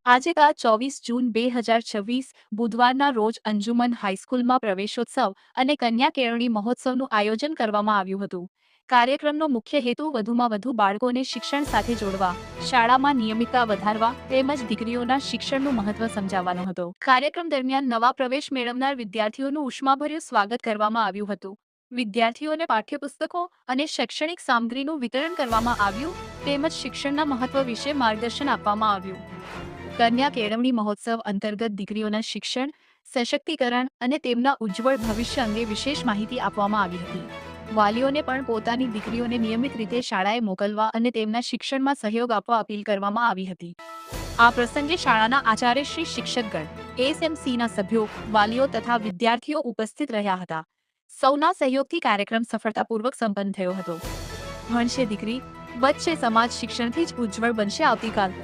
આજે 24 જૂન 2026 બુધવારના રોજ અંજુમન હાઈસ્કૂલમાં પ્રવેશોત્સવ અને કન્યા કેળવણી મહોત્સવનું આયોજન કરવામાં આવ્યું હતું. કાર્યક્રમનો મુખ્ય હેતુ વધુમાં વધુ બાળકોને શિક્ષણ સાથે જોડવા, શાળામાં નિયમિતતા વધારવા તેમજ દીકરીઓના શિક્ષણનું મહત્વ સમજાવવાનો હતો. કાર્યક્રમ દરમિયાન નવા પ્રવેશ મેળવનાર વિદ્યાર્થીઓનું ઉષ્માભર્યું સ્વાગત કરવામાં આવ્યું હતું. વિદ્યાર્થીઓને પાઠ્યપુસ્તકો અને શૈક્ષણિક સામગ્રીનું વિતરણ કરવામાં આવ્યું તેમજ શિક્ષણના મહત્વ વિશે માર્ગદર્શન આપવામાં આવ્યું. કન્યા કેળવણી મહોત્સવ અંતર્ગત દીકરીઓના શિક્ષણ, સશક્તિકરણ અને તેમના ઉજ્જવળ ભવિષ્ય અંગે વિશેષ માહિતી આપવામાં આવી હતી. વાલીઓને પણ પોતાની દીકરીઓને નિયમિત રીતે શાળાએ મોકલવા અને તેમના શિક્ષણમાં સહયોગ આપવા અપીલ કરવામાં આવી હતી. આ પ્રસંગે શાળાના આચાર્યશ્રી, શિક્ષકગણ, એસએમસીના સભ્યો, વાલીઓ તથા વિદ્યાર્થીઓ ઉપસ્થિત રહ્યા હતા. સૌના સહયોગથી કાર્યક્રમ સફળતાપૂર્વક સંપન્ન થયો હતો. ભણશે દીકરી, બચશે સમાજ, શિક્ષણથી જ ઉજ્જવળ બનશે આવતીકાલ.